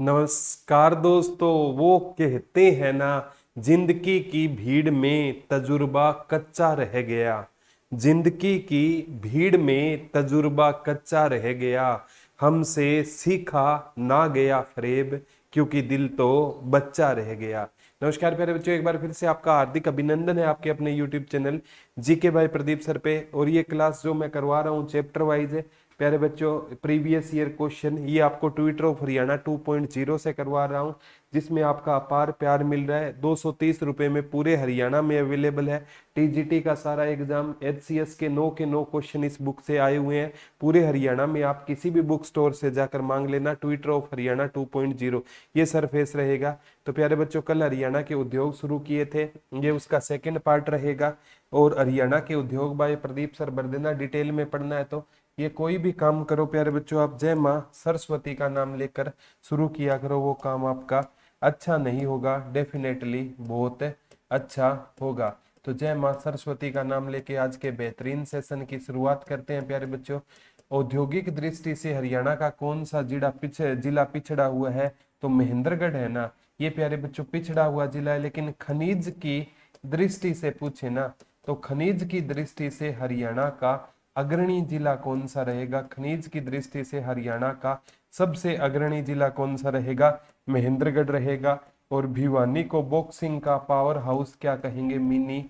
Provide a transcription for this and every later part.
नमस्कार दोस्तों। वो कहते हैं ना, जिंदगी की भीड़ में तजुर्बा कच्चा रह गया। जिंदगी की भीड़ में तजुर्बा कच्चा रह गया। हमसे सीखा ना गया फरेब, क्योंकि दिल तो बच्चा रह गया। नमस्कार प्यारे बच्चों, एक बार फिर से आपका हार्दिक अभिनंदन है आपके अपने YouTube channel GK by Pradeep sir पे। और ये क्लास जो मैं करवा रहा हूँ चैप्टर वाइज है प्यारे बच्चों। प्रीवियस ईयर क्वेश्चन ये आपको ट्विटर ऑफ हरियाणा 2.0 से करवा रहा हूँ, जिसमें आपका अपार प्यार मिल रहा है। 230 रुपए में पूरे हरियाणा में अवेलेबल है। टीजीटी का सारा एग्जाम, एचसीएस के 9 क्वेश्चन इस बुक से आए हुए हैं। पूरे हरियाणा में आप किसी भी बुक स्टोर से जाकर मांग लेना। ट्विटर ऑफ हरियाणा 2.0 ये सरफेस रहेगा। तो प्यारे बच्चों, कल हरियाणा के उद्योग शुरू किए थे, ये उसका सेकेंड पार्ट रहेगा। और हरियाणा के उद्योग बाय प्रदीप सर भर देना। डिटेल में पढ़ना है तो ये कोई भी काम करो प्यारे बच्चों, आप जय माँ सरस्वती का नाम लेकर शुरू किया करो। वो काम आपका अच्छा नहीं होगा, डेफिनेटली बहुत अच्छा होगा। तो जय माँ सरस्वती का नाम लेके आज के बेहतरीन सेशन की शुरुआत करते हैं प्यारे बच्चों। औद्योगिक दृष्टि से हरियाणा का कौन सा जिला पिछड़ा हुआ है? तो महेंद्रगढ़ है ना। ये प्यारे बच्चों पिछड़ा हुआ जिला है। लेकिन खनिज की दृष्टि से पूछे ना, तो खनिज की दृष्टि से हरियाणा का अग्रणी जिला कौन सा रहेगा? खनिज की दृष्टि से हरियाणा का सबसे अग्रणी जिला कौन सा रहेगा? महेंद्रगढ़ रहेगा। और भिवानी को बॉक्सिंग का पावर हाउस क्या कहेंगे? मिनी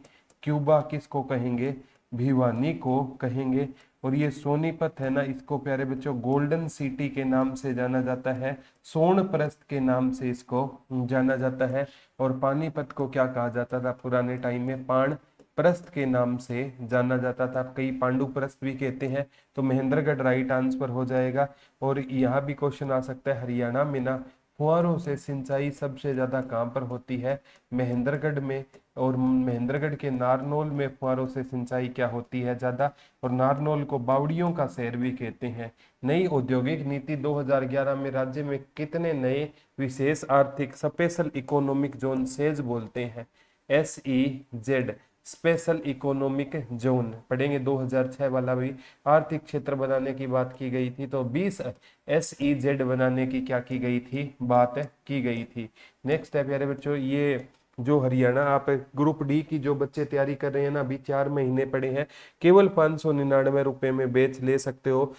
क्यूबा किसको कहेंगे? भिवानी को कहेंगे। और ये सोनीपत है ना, इसको प्यारे बच्चों गोल्डन सिटी के नाम से जाना जाता है, स्वर्ण प्रस्थ के नाम से इसको जाना जाता है। और पानीपत को क्या कहा जाता था पुराने टाइम में? पाण प्रस्थ के नाम से जाना जाता था, कई पांडु प्रस्थ भी कहते हैं। तो महेंद्रगढ़ राइट आंसर हो जाएगा। और यहाँ भी क्वेश्चन आ सकता है, हरियाणा में ना फुहारों से सिंचाई सबसे ज्यादा कहाँ पर होती है? महेंद्रगढ़ में। और महेंद्रगढ़ के नारनौल में फुहारों से सिंचाई क्या होती है ज्यादा? और नारनौल को बावड़ियों का शहर भी कहते हैं। नई औद्योगिक नीति 2011 में राज्य में कितने नए विशेष आर्थिक स्पेशल इकोनॉमिक जोन सेज बोलते हैं? SEZ स्पेशल इकोनॉमिक जोन पढ़ेंगे। 2006 वाला भी आर्थिक क्षेत्र बनाने की बात की गई थी, तो 20 SEZ बनाने की क्या की गई थी? बात की गई थी। नेक्स्ट है प्यारे बच्चों, ये जो हरियाणा आप ग्रुप डी की जो बच्चे तैयारी कर रहे हैं ना, अभी 4 महीने पड़े हैं, केवल 599 रुपए में बैच ले सकते हो।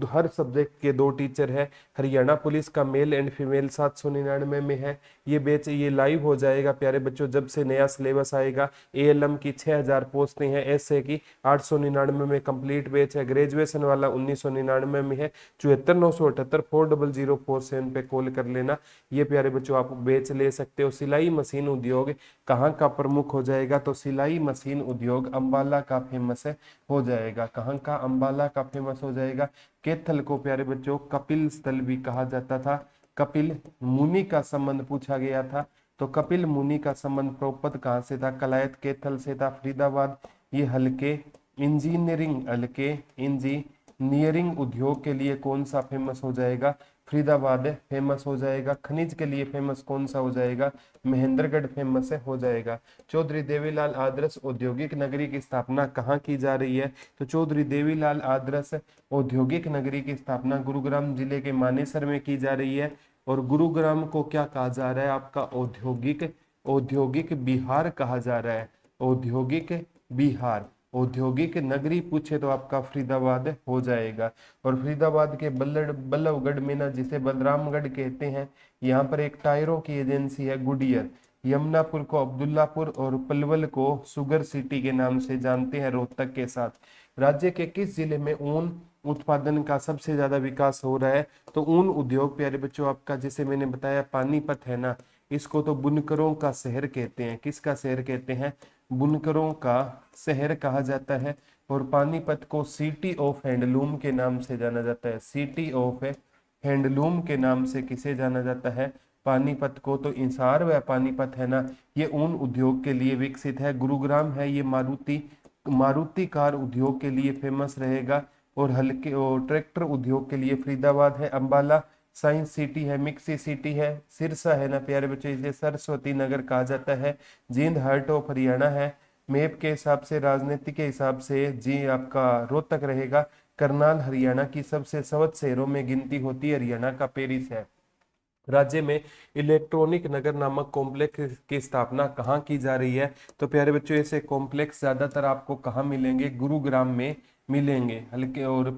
हर सब्जेक्ट के 2 टीचर है। हरियाणा पुलिस का मेल एंड फीमेल 799 में है ये बैच। ये लाइव हो जाएगा प्यारे बच्चों जब से नया सिलेबस आएगा। ALM की 6000 पोस्टें हैं, SA की 899 में कंप्लीट बैच है। ग्रेजुएशन वाला 1999 में है। 74 978 4004 पे कॉल कर लेना। ये प्यारे बच्चों आप बैच ले सकते हो। सिलाई मशीन उद्योग कहाँ का प्रमुख हो जाएगा? तो सिलाई मशीन उद्योग अंबाला का फेमस हो जाएगा। कहाँ का? अंबाला का फेमस हो जाएगा। कैथल को प्यारे बच्चों कपिल स्थल भी कहा जाता था। कपिल मुनि का संबंध पूछा गया था, तो कपिल मुनि का संबंध प्रोपत कहाँ से था? कलायत कैथल से था, फरीदाबाद। ये हल्के इंजीनियरिंग उद्योग के लिए कौन सा फेमस हो जाएगा? फरीदाबाद फेमस हो जाएगा। खनिज के लिए फेमस कौन सा हो जाएगा? महेंद्रगढ़ फेमस हो जाएगा। चौधरी देवीलाल आदर्श औद्योगिक नगरी की स्थापना कहाँ की जा रही है? तो चौधरी देवीलाल आदर्श औद्योगिक नगरी की स्थापना गुरुग्राम जिले के मानेसर में की जा रही है। और गुरुग्राम को क्या कहा जा रहा है? आपका औद्योगिक बिहार कहा जा रहा है। औद्योगिक बिहार। औद्योगिक नगरी पूछे तो आपका फरीदाबाद हो जाएगा। और फरीदाबाद के बल्लभगढ़ में ना, जिसे बलरामगढ़ कहते हैं, यहाँ पर एक टायरों की एजेंसी है गुडियर। यमुनापुर को अब्दुल्लापुर और पलवल को शुगर सिटी के नाम से जानते हैं, रोहतक के साथ। राज्य के किस जिले में ऊन उत्पादन का सबसे ज्यादा विकास हो रहा है? तो ऊन उद्योग प्यारे बच्चों आपका, जैसे मैंने बताया, पानीपत है ना, इसको तो बुनकरों का शहर कहते हैं। किसका शहर कहते हैं? बुनकरों का शहर कहा जाता है। और पानीपत को सिटी ऑफ हैंडलूम के नाम से जाना जाता है। सिटी ऑफ हैंडलूम के नाम से किसे जाना जाता है? पानीपत को। तो इंसार व पानीपत है ना, ये ऊन उद्योग के लिए विकसित है। गुरुग्राम है, ये मारुति कार उद्योग के लिए फेमस रहेगा। और हल्के और ट्रैक्टर उद्योग के लिए फरीदाबाद है। अंबाला साइंस सिटी है, मिक्सी सिटी है। सिरसा है ना प्यारे बच्चों, इसे सरस्वती नगर कहा जाता है। जींद हार्ट ऑफ हरियाणा है। मैप के हिसाब से, राजनीति के हिसाब से जी आपका रोहतक रहेगा। करनाल हरियाणा की सबसे सर्वोच्च शहरों में गिनती होती है, हरियाणा का पेरिस है। राज्य में इलेक्ट्रॉनिक नगर नामक कॉम्प्लेक्स की स्थापना कहाँ की जा रही है? तो प्यारे बच्चों ऐसे कॉम्प्लेक्स ज्यादातर आपको कहाँ मिलेंगे? गुरुग्राम में मिलेंगे। हल्के और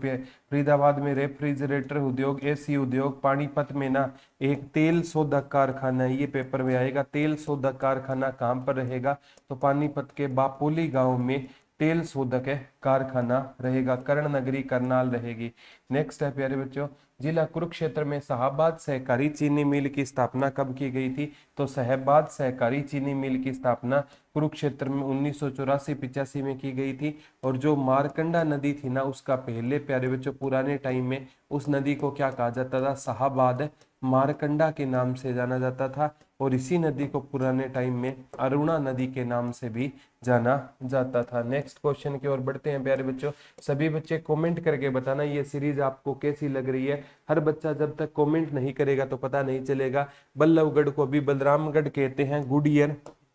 फरीदाबाद में रेफ्रिजरेटर उद्योग, एसी उद्योग, पानीपत में ना एक तेल शोधक कारखाना है, ये पेपर में आएगा। तेल शोधक कारखाना कहाँ पर रहेगा? तो पानीपत के बापोली गांव में तेल शोधक है कारखाना रहेगा। कर्ण नगरी करनाल रहेगी। नेक्स्ट है प्यारे बच्चों, जिला कुरुक्षेत्र में शाहाबाद सहकारी चीनी मिल की स्थापना कब की गई थी? तो शाहाबाद सहकारी चीनी मिल की स्थापना कुरुक्षेत्र में 1984-85 में की गई थी। और जो मारकंडा नदी थी ना, उसका पहले प्यारे बच्चों पुराने टाइम में उस नदी को क्या कहा जाता था? शाहाबाद मारकंडा के नाम से जाना जाता था। और इसी नदी को पुराने टाइम में अरुणा नदी के नाम से भी जाना जाता था। नेक्स्ट क्वेश्चन की ओर बढ़ते हैं प्यारे बच्चों। सभी बच्चे कमेंट करके बताना ये सीरीज आपको कैसी लग रही है। हर बच्चा जब तक कमेंट नहीं करेगा तो पता नहीं चलेगा। बल्लभगढ़ को भी बलरामगढ़ कहते हैं।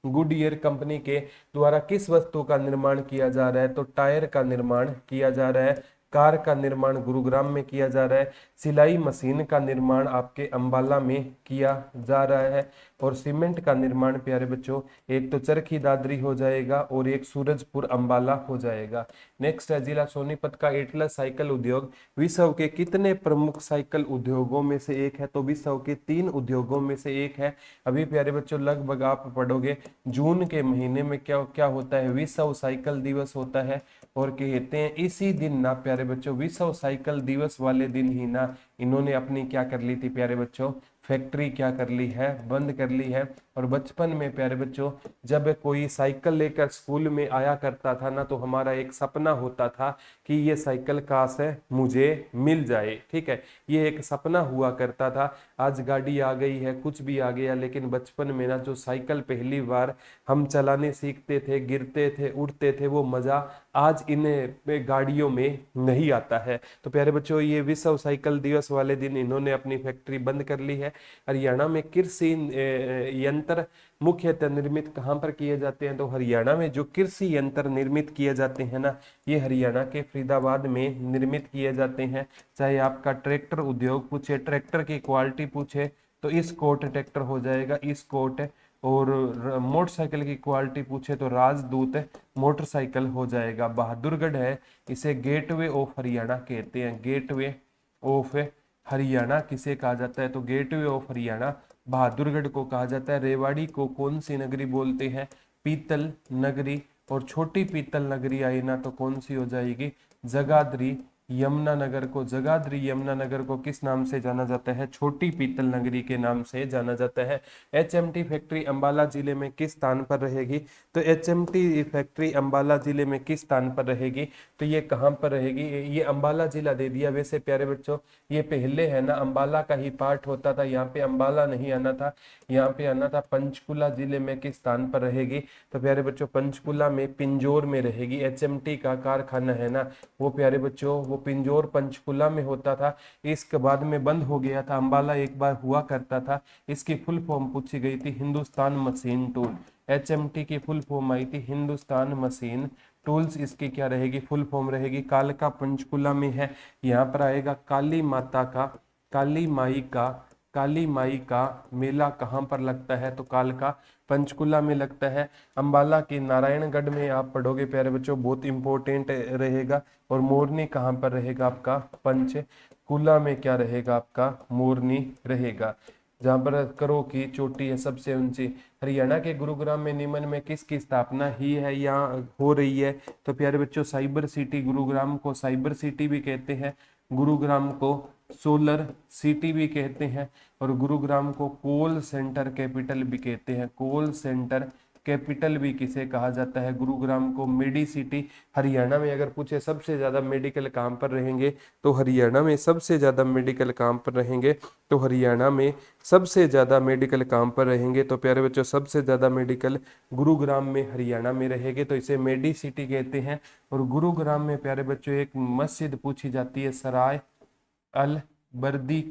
गुडईयर कंपनी के द्वारा किस वस्तु का निर्माण किया जा रहा है? तो टायर का निर्माण किया जा रहा है। कार का निर्माण गुरुग्राम में किया जा रहा है। सिलाई मशीन का निर्माण आपके अंबाला में किया जा रहा है। और सीमेंट का निर्माण प्यारे बच्चों एक तो चरखी दादरी हो जाएगा और एक सूरजपुर अंबाला हो जाएगा। नेक्स्ट है जिला सोनीपत का एटलस साइकिल उद्योग विश्व के कितने प्रमुख साइकिल उद्योगों में से एक है? तो विश्व के 3 उद्योगों में से एक है। अभी प्यारे बच्चों लगभग आप पढ़ोगे जून के महीने में क्या क्या होता है? विश्व साइकिल दिवस होता है। और कहते हैं इसी दिन ना प्यारे बच्चों, विश्व साइकिल दिवस वाले दिन ही ना इन्होंने अपनी क्या कर ली थी प्यारे बच्चों? फैक्ट्री क्या कर ली है? बंद कर ली है। और बचपन में प्यारे बच्चों जब कोई साइकिल लेकर स्कूल में आया करता था ना, तो हमारा एक सपना होता था कि ये साइकिल काश है मुझे मिल जाए। ठीक है, ये एक सपना हुआ करता था। आज गाड़ी आ गई है, कुछ भी आ गया, लेकिन बचपन में ना जो साइकिल पहली बार हम चलाने सीखते थे, गिरते थे, उड़ते थे, वो मजा आज इन गाड़ियों में नहीं आता है। तो प्यारे बच्चों ये विश्व साइकिल दिवस वाले दिन इन्होंने अपनी फैक्ट्री बंद कर ली है। हरियाणा में कृषि यंत्र मुख्यतः निर्मित कहाँ पर किए जाते हैं? तो हरियाणा में जो कृषि यंत्र निर्मित किए जाते हैं ना, ये हरियाणा के फरीदाबाद में निर्मित किए जाते हैं। चाहे आपका ट्रैक्टर उद्योग पूछे, ट्रैक्टर की क्वालिटी पूछे, तो इस्कॉर्ट ट्रैक्टर हो जाएगा, इस्कॉर्ट। और मोटरसाइकिल की क्वालिटी पूछे तो राजदूत मोटरसाइकिल हो जाएगा। बहादुरगढ़ है, इसे गेटवे ऑफ हरियाणा कहते हैं। गेटवे ऑफ हरियाणा किसे कहा जाता है? तो गेटवे ऑफ हरियाणा बहादुरगढ़ को कहा जाता है। रेवाड़ी को कौन सी नगरी बोलते हैं? पीतल नगरी। और छोटी पीतल नगरी आई ना तो कौन सी हो जाएगी? जगाधरी यमुनानगर को। जगाधरी यमुनानगर को किस नाम से जाना जाता है? छोटी पीतल नगरी के नाम से जाना जाता है। एचएमटी फैक्ट्री अंबाला जिले में किस स्थान पर रहेगी? तो एचएमटी फैक्ट्री अंबाला जिले में किस स्थान पर रहेगी? तो ये कहाँ पर रहेगी? ये अंबाला जिला दे दिया। वैसे प्यारे बच्चों ये पहले है ना अंबाला का ही पार्ट होता था, यहाँ पे अंबाला नहीं आना था, यहाँ पे आना था। पंचकुला जिले में किस स्थान पर रहेगी? तो प्यारे बच्चों पंचकुला में, पिंजौर में रहेगी। एचएमटी का कारखाना है ना वो प्यारे बच्चों वो पिंजौर पंचकुला में होता था। इसके बाद में बंद हो गया था। अंबाला एक बार हुआ करता था। इसकी फुल फॉर्म पूछी गई थी, हिंदुस्तान मशीन टूल। एचएमटी की फुल फॉर्म आई थी हिंदुस्तान मशीन टूल्स। इसकी क्या रहेगी? फुल फॉर्म रहेगी। कालका पंचकुला में है। यहाँ पर आएगा काली माता का, काली माई का मेला कहाँ पर लगता है? तो कालका पंचकुला में लगता है। अंबाला के नारायणगढ़ में आप पढ़ोगे प्यारे बच्चों, बहुत इंपॉर्टेंट रहेगा। और मोरनी कहाँ पर रहेगा आपका? पंचकुला में क्या रहेगा आपका? मोरनी रहेगा। जहाँ पर करो की चोटी है सबसे ऊंची। हरियाणा के गुरुग्राम में निम्न में किसकी स्थापना ही है या हो रही है? तो प्यारे बच्चों साइबर सिटी, गुरुग्राम को साइबर सिटी भी कहते हैं, गुरुग्राम को सोलर सिटी भी कहते हैं, और गुरुग्राम को कोल सेंटर कैपिटल भी कहते हैं। कोल सेंटर कैपिटल भी किसे कहा जाता है? गुरुग्राम को मेडी सिटी। हरियाणा में अगर पूछे सबसे ज्यादा मेडिकल काम पर रहेंगे, तो हरियाणा में सबसे ज्यादा मेडिकल काम पर रहेंगे, तो हरियाणा में सबसे ज्यादा मेडिकल काम पर रहेंगे। तो प्यारे बच्चों सबसे ज्यादा मेडिकल गुरुग्राम में, हरियाणा में रहेंगे, तो इसे मेडी सिटी कहते हैं। और गुरुग्राम में प्यारे बच्चों एक मस्जिद पूछी जाती है, सराय अल बर्दी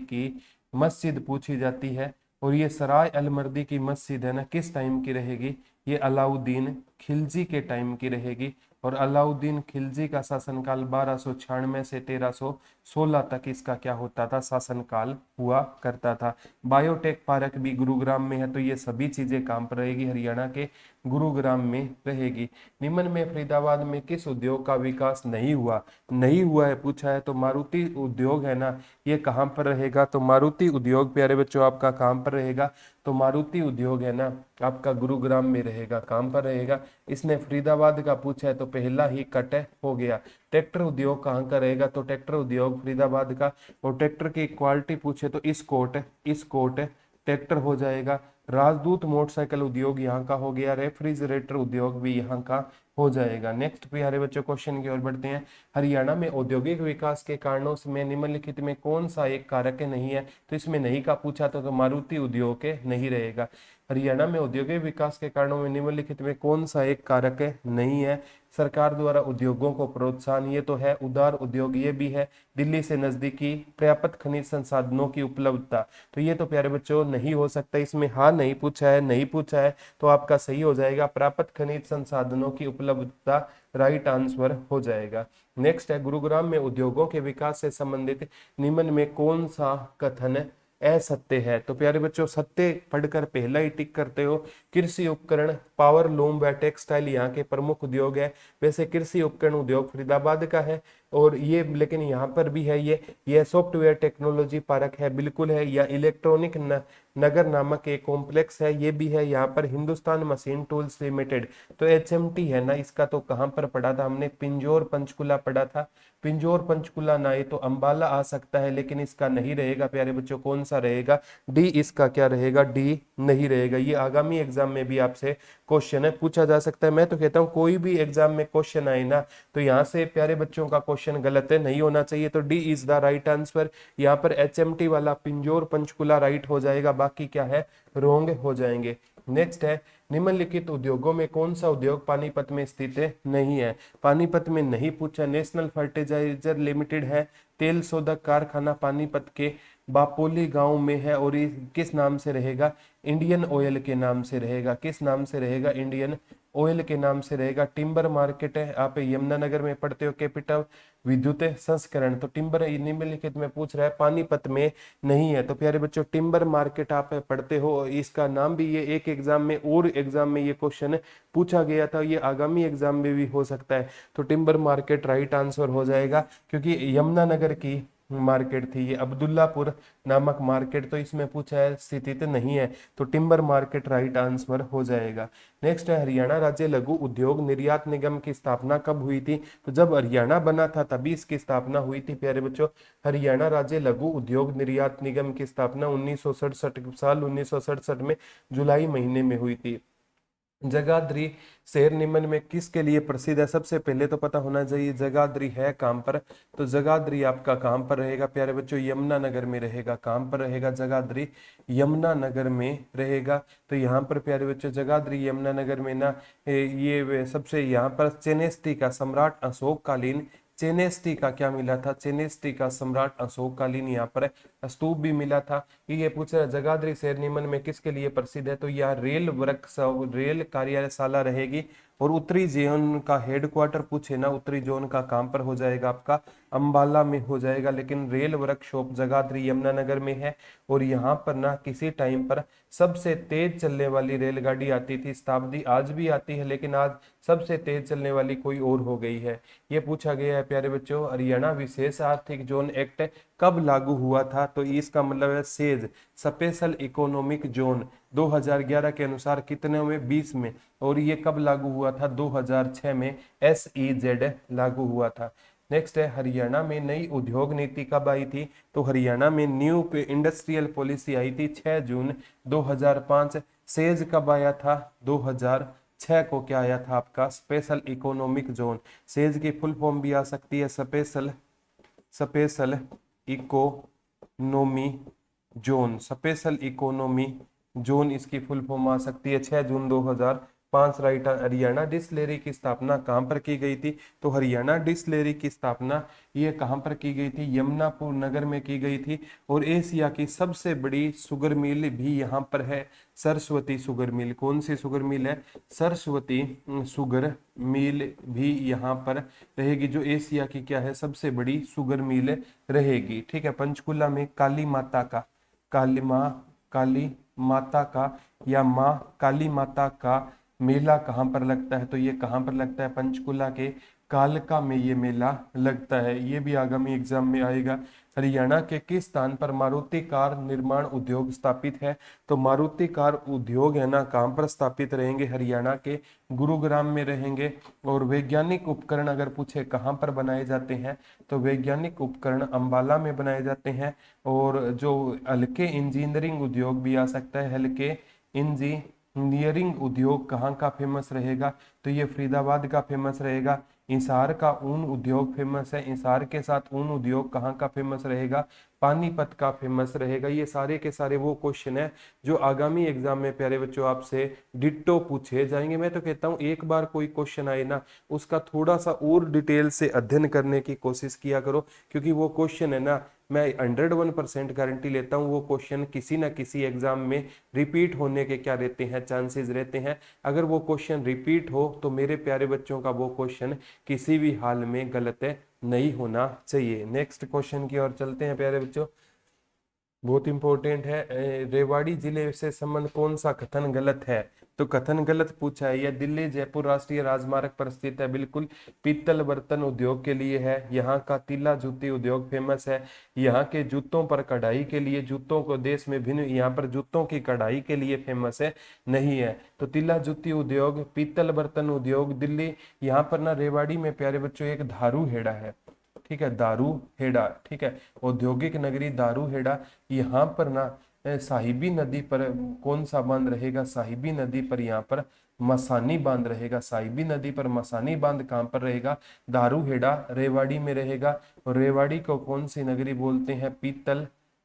की मस्जिद पूछी जाती है। और ये सराय अल मर्दी की मस्जिद है ना किस टाइम की रहेगी? ये अलाउद्दीन खिलजी के टाइम की रहेगी। और अलाउद्दीन खिलजी का शासनकाल 1296 से 1316 तक इसका क्या होता था, शासनकाल हुआ करता था। बायोटेक पार्क भी गुरुग्राम में है, तो ये सभी चीजें काम पर रहेगी, हरियाणा के गुरुग्राम में रहेगी। निम्न में फरीदाबाद में किस उद्योग का विकास नहीं हुआ है पूछा है, तो मारुति उद्योग है ना, ये कहाँ पर रहेगा, तो मारुति उद्योग प्यारे बच्चों आपका कहाँ पर रहेगा, तो मारुति उद्योग है ना आपका गुरुग्राम में रहेगा, काम पर रहेगा। इसने फरीदाबाद का पूछा है तो पहला ही कट हो गया। ट्रैक्टर उद्योग कहाँ का रहेगा, तो ट्रैक्टर उद्योग फरीदाबाद का। और ट्रैक्टर की क्वालिटी पूछे तो इस कोट ट्रैक्टर हो जाएगा। राजदूत मोटरसाइकिल उद्योग यहाँ का हो गया। रेफ्रिजरेटर उद्योग भी यहाँ का हो जाएगा। नेक्स्ट प्यारे बच्चों क्वेश्चन की ओर बढ़ते हैं। हरियाणा में औद्योगिक विकास के कारणों में निम्नलिखित में कौन सा एक कारक नहीं है, तो इसमें नहीं का पूछा तो मारुति उद्योग के नहीं रहेगा। हरियाणा में औद्योगिक विकास के कारणों में निम्नलिखित में कौन सा एक कारक नहीं है, सरकार द्वारा उद्योगों को प्रोत्साहन, ये तो है उदार उद्योग, ये भी है दिल्ली से नजदीकी, पर्याप्त खनिज संसाधनों की उपलब्धता, तो ये तो प्यारे बच्चों नहीं हो सकता। इसमें हाँ नहीं पूछा है तो आपका सही हो जाएगा पर्याप्त खनिज संसाधनों की उपलब्धता, राइट आंसर हो जाएगा। नेक्स्ट है, गुरुग्राम में उद्योगों के विकास से संबंधित निम्न में कौन सा कथन असत्य है, तो प्यारे बच्चों सत्य पढ़कर पहला ही टिक करते हो। कृषि उपकरण, पावर लूम व टेक्सटाइल यहाँ के प्रमुख उद्योग है। वैसे कृषि उपकरण उद्योग फरीदाबाद का है और ये, लेकिन यहाँ पर भी है ये सॉफ्टवेयर टेक्नोलॉजी पार्क है, बिल्कुल है। या इलेक्ट्रॉनिक नगर नामक एक कॉम्प्लेक्स है, ये भी है यहाँ पर। हिंदुस्तान मशीन टूल्स लिमिटेड, तो एचएमटी है ना, इसका तो कहाँ पर पढ़ा था हमने, पिंजौर पंचकुला पढ़ा था। पिंजौर पंचकुला ना ही तो अंबाला आ सकता है, लेकिन इसका नहीं रहेगा प्यारे बच्चों, कौन सा रहेगा, डी इसका क्या रहेगा, डी नहीं रहेगा। ये आगामी एग्जाम में भी आपसे क्वेश्चन है, पूछा जा सकता है। मैं तो कहता हूँ कोई भी एग्जाम में क्वेश्चन आए ना, तो यहाँ से प्यारे बच्चों का क्वेश्चन गलत है, नहीं होना चाहिए, तो D is the right answer. यहाँ पर एचएमटी वाला पिंजौर पंचकुला राइट हो जाएगा, बाकी क्या है रोंग हो जाएंगे। नेक्स्ट है, निम्नलिखित उद्योगों में कौन सा उद्योग पानीपत में स्थित नहीं है, पानीपत में नहीं पूछा। नेशनल फर्टिलाइजर लिमिटेड है, तेल शोधक कारखाना पानीपत के बापोली गांव में है, और ये किस नाम से रहेगा, इंडियन ऑयल के नाम से रहेगा। किस नाम से रहेगा, इंडियन ऑयल के नाम से रहेगा। टिम्बर मार्केट है, आप यमुनानगर में पढ़ते हो, कैपिटल विद्युत संस्करण, तो टिम्बर निम्नलिखित में पूछ रहा है, पानीपत में नहीं है। तो प्यारे बच्चों टिम्बर मार्केट आप पढ़ते हो, इसका नाम भी ये एक एग्जाम में और एग्जाम में ये क्वेश्चन पूछा गया था, ये आगामी एग्जाम में भी हो सकता है। तो टिम्बर मार्केट राइट आंसर हो जाएगा, क्योंकि यमुनानगर की मार्केट थी ये, अब्दुल्लापुर नामक मार्केट, तो इसमें पूछा है स्थित नहीं है, तो टिम्बर मार्केट राइट आंसर हो जाएगा। नेक्स्ट है, हरियाणा राज्य लघु उद्योग निर्यात निगम की स्थापना कब हुई थी, तो जब हरियाणा बना था तभी इसकी स्थापना हुई थी प्यारे बच्चों। हरियाणा राज्य लघु उद्योग निर्यात निगम की स्थापना 1967 साल 1967 में जुलाई महीने में हुई थी। जगाधरी शहर निम्न में किसके लिए प्रसिद्ध है, सबसे पहले तो पता होना चाहिए जगाधरी है कहां पर, तो जगाधरी आपका कहां पर रहेगा प्यारे बच्चों, यमुनानगर में रहेगा। कहां पर रहेगा जगाधरी, यमुनानगर में रहेगा। तो यहाँ पर प्यारे बच्चों जगाधरी यमुनानगर में ना, ये सबसे यहाँ पर चेनेस्टी का सम्राट अशोककालीन, चेनेस्टी का क्या मिला था, चेनेस्टी का सम्राट अशोककालीन यहाँ पर स्तूप भी मिला था। ये पूछ रहा है जगाधरी शहर निम्न में किसके लिए प्रसिद्ध है, तो यह रेल कार्यशाला रहेगी। और उत्तरी जोन का हेडक्वार्टर पूछे ना, उत्तरी जोन का काम पर हो जाएगा आपका अंबाला में हो जाएगा, लेकिन रेल वर्कशॉप जगाधरी यमुनानगर में है। और यहाँ पर ना किसी टाइम पर सबसे तेज चलने वाली रेलगाड़ी आती थी शताब्दी, आज भी आती है, लेकिन आज सबसे तेज चलने वाली कोई और हो गई है। ये पूछा गया है प्यारे बच्चों, हरियाणा विशेष आर्थिक जोन एक्ट कब लागू हुआ था, तो इसका मतलब है सेज, स्पेशल इकोनॉमिक जोन 2011 के अनुसार कितने में, 20 में। और ये कब लागू हुआ था, 2006 में SEZ लागू हुआ था। नेक्स्ट है, हरियाणा में नई उद्योग नीति कब आई थी, तो हरियाणा में न्यू इंडस्ट्रियल पॉलिसी आई थी 6 जून 2005। सेज कब आया था, 2006 को क्या आया था आपका, स्पेशल इकोनॉमिक जोन। सेज की फुल फॉर्म भी आ सकती है special economy zone, special economy zone इसकी फुल फॉर्म आ सकती है 6 जून 2005 5 राइट। हरियाणा डिस्टिलरी की स्थापना कहाँ पर की गई थी? तो हरियाणा डिस्टिलरी की स्थापना ये कहाँ पर की गई थी? यमुनापुर नगर में की गई थी। और एशिया की सबसे बड़ी शुगर मिल भी यहाँ पर है, सरस्वती शुगर मिल। कौन सी शुगर मिल है? सरस्वती शुगर मिल भी यहाँ पर रहेगी, जो एशिया की क्या है, सबसे बड़ी शुगर मिल रहेगी। ठीक है। पंचकुला में काली माता का, काली माता का या माँ काली माता का मेला कहाँ पर लगता है? तो ये कहाँ पर लगता है? पंचकुला के कालका में ये मेला लगता है। ये भी आगामी एग्जाम में आएगा। हरियाणा के किस स्थान पर मारुति कार निर्माण उद्योग स्थापित है? तो मारुति कार उद्योग है ना, कहाँ पर स्थापित रहेंगे? हरियाणा के गुरुग्राम में रहेंगे। और वैज्ञानिक उपकरण अगर पूछे कहाँ पर बनाए जाते हैं, तो वैज्ञानिक उपकरण अंबाला में बनाए जाते हैं। और जो हल्के इंजीनियरिंग उद्योग भी आ सकता है, हल्के इंजीनियरिंग उद्योग कहाँ का फेमस रहेगा? तो ये फरीदाबाद का फेमस रहेगा। इंसार का ऊन उद्योग फेमस है। इंसार के साथ ऊन उद्योग कहाँ का फेमस रहेगा? पानीपत का फेमस रहेगा। ये सारे के सारे वो क्वेश्चन है जो आगामी एग्जाम में प्यारे बच्चों आपसे डिट्टो पूछे जाएंगे। मैं तो कहता हूँ एक बार कोई क्वेश्चन आए ना, उसका थोड़ा सा और डिटेल से अध्ययन करने की कोशिश किया करो, क्योंकि वो क्वेश्चन है ना, मैं 101% गारंटी लेता हूँ वो क्वेश्चन किसी ना किसी एग्जाम में रिपीट होने के क्या रहते हैं, चांसेस रहते हैं। अगर वो क्वेश्चन रिपीट हो तो मेरे प्यारे बच्चों का वो क्वेश्चन किसी भी हाल में गलत नहीं होना चाहिए। नेक्स्ट क्वेश्चन की ओर चलते हैं प्यारे बच्चों, बहुत इंपॉर्टेंट है। रेवाड़ी जिले से संबंध कौन सा कथन गलत है? तो कथन गलत पूछा है। यह दिल्ली जयपुर राष्ट्रीय राजमार्ग पर स्थित है, बिल्कुल पीतल बर्तन उद्योग के लिए है। यहाँ का तिल्ला जूती उद्योग फेमस है। यहाँ के जूतों पर कढ़ाई के लिए, जूतों को देश में भिन्न, यहाँ पर जूतों की कढ़ाई के लिए फेमस है नहीं है। तो तिल्ला जूती उद्योग, पीतल बर्तन उद्योग दिल्ली। यहाँ पर ना रेवाड़ी में प्यारे बच्चों एक धारू हेड़ा है। ठीक है, दारू हेड़ा। ठीक है, औद्योगिक नगरी दारू हेड़ा। यहाँ पर ना साहिबी नदी पर कौन सा बांध रहेगा? साहिबी नदी पर यहाँ पर मसानी बांध रहेगा। साहिबी नदी पर मसानी बांध कहाँ पर रहेगा? दारू हेड़ा रेवाड़ी में रहेगा। और रेवाड़ी को कौन सी नगरी बोलते हैं?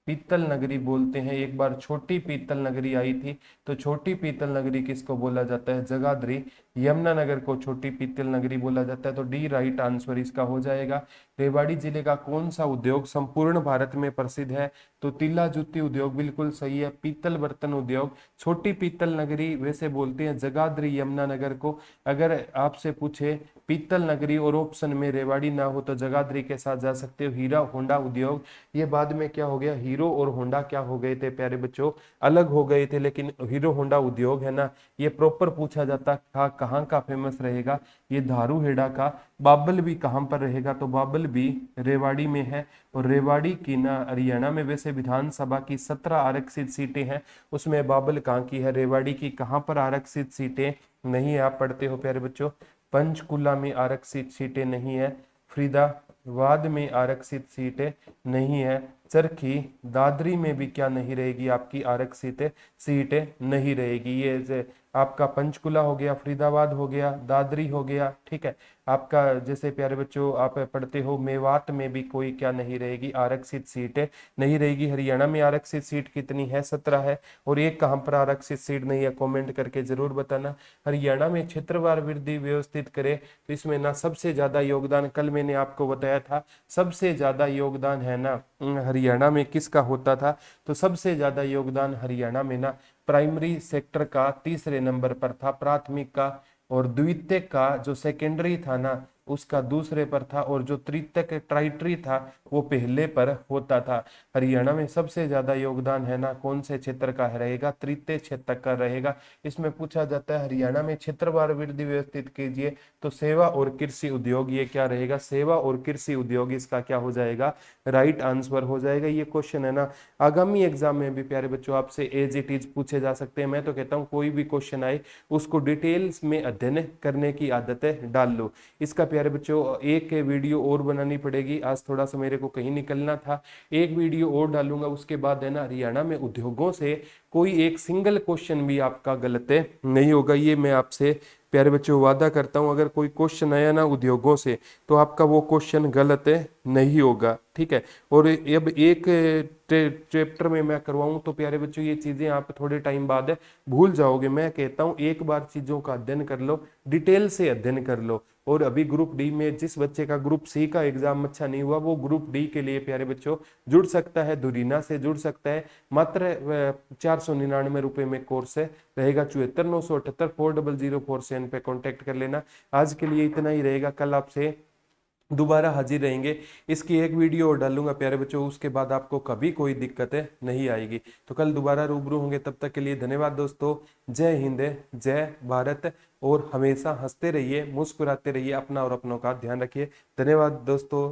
पीतल नगरी बोलते हैं। एक बार छोटी पीतल नगरी आई थी, तो छोटी पीतल नगरी किसको बोला जाता है? जगाधरी यमुनानगर को छोटी पीतल नगरी बोला जाता है। तो डी राइट आंसर इसका हो जाएगा। रेवाड़ी जिले का कौन सा उद्योग संपूर्ण भारत में प्रसिद्ध है? तो तिल्ला जूती उद्योग बिल्कुल सही है। पीतल बर्तन उद्योग, छोटी पीतल नगरी वैसे बोलते हैं जगाधरी यमुनानगर को। अगर आपसे पूछे पीतल नगरी और ऑप्शन में रेवाड़ी ना हो तो जगाधरी के साथ जा सकते हो। हीरा होंडा उद्योग, ये बाद में क्या हो गया? हीरो और होंडा क्या हो गए थे प्यारे बच्चों? अलग हो गए थे। लेकिन हीरो होंडा उद्योग है ना, ये प्रॉपर पूछा जाता था कहाँ का फेमस रहेगा? ये धारू हेड़ा का। बाबल भी कहाँ पर रहेगा? तो बाबल भी रेवाड़ी में है। और रेवाड़ी की ना हरियाणा में वैसे विधानसभा की 17 आरक्षित सीटें हैं, उसमें बाबल कहाँ की है? रेवाड़ी की। कहाँ पर आरक्षित सीटें नहीं है? आप पढ़ते हो प्यारे बच्चों, पंचकुला में आरक्षित सीटें नहीं है। फरीदाबाद में आरक्षित सीटें नहीं है। चरखी दादरी में भी क्या नहीं रहेगी? आपकी आरक्षित सीटें नहीं रहेगी। ये आपका पंचकुला हो गया, फरीदाबाद हो गया, दादरी हो गया। ठीक है, आपका जैसे प्यारे बच्चों आप पढ़ते हो मेवात में भी कोई क्या नहीं रहेगी? आरक्षित सीटें नहीं रहेगी। हरियाणा में आरक्षित सीट कितनी है? 17 है। और एक कहाँ पर आरक्षित सीट नहीं है? कमेंट करके जरूर बताना। हरियाणा में क्षेत्रवार वृद्धि व्यवस्थित करे तो इसमें ना सबसे ज्यादा योगदान, कल मैंने आपको बताया था, सबसे ज्यादा योगदान है ना हरियाणा में किसका होता था? तो सबसे ज्यादा योगदान हरियाणा में ना प्राइमरी सेक्टर का तीसरे नंबर पर था, प्राथमिक का। और द्वितीयक का जो सेकेंडरी था ना उसका दूसरे पर था। और जो तृतीयक ट्राइटरी था वो पहले पर होता था। हरियाणा में सबसे ज्यादा योगदान है ना कौन से क्षेत्र का रहेगा? तृतीय क्षेत्र का रहेगा। इसमें पूछा जाता है हरियाणा में क्षेत्रवार वृद्धि व्यवस्थित कीजिए, तो सेवा और कृषि उद्योग ये क्या रहेगा? सेवा और कृषि उद्योग इसका क्या हो जाएगा? राइट आंसर हो जाएगा। ये क्वेश्चन है ना आगामी एग्जाम में भी प्यारे बच्चों आपसे एज इट इज पूछे जा सकते हैं। मैं तो कहता हूँ कोई भी क्वेश्चन आए उसको डिटेल्स में अध्ययन करने की आदतें डाल लो। इसका प्यारे बच्चों एक वीडियो और बनानी पड़ेगी। आज थोड़ा सा मेरे को कहीं निकलना था, एक वीडियो और डालूंगा। उसके बाद है ना हरियाणा में उद्योगों से कोई एक सिंगल क्वेश्चन भी आपका गलत नहीं होगा, ये मैं आपसे प्यारे बच्चों वादा करता हूँ अगर कोई क्वेश्चन आया ना उद्योगों से तो आपका वो क्वेश्चन गलत नहीं होगा, ठीक है। और अब एक चैप्टर में मैं करवाऊँ तो प्यारे बच्चों ये चीजें आप थोड़े टाइम बाद भूल जाओगे। मैं कहता हूँ एक बार चीजों का अध्ययन कर लो, डिटेल से अध्ययन कर लो। और अभी ग्रुप डी में जिस बच्चे का ग्रुप सी का एग्जाम अच्छा नहीं हुआ वो ग्रुप डी के लिए प्यारे बच्चों जुड़ सकता है, धुरीना से जुड़ सकता है। मात्र 499 रुपये में कोर्स है, रहेगा 74,978 4004 पे कांटेक्ट कर लेना। आज के लिए इतना ही रहेगा, कल आपसे दोबारा हाजिर रहेंगे। इसकी एक वीडियो और डालूंगा प्यारे बच्चों, उसके बाद आपको कभी कोई दिक्कत नहीं आएगी। तो कल दोबारा रूबरू होंगे, तब तक के लिए धन्यवाद दोस्तों। जय हिंद, जय भारत। और हमेशा हंसते रहिए, मुस्कुराते रहिए, अपना और अपनों का ध्यान रखिए। धन्यवाद दोस्तों।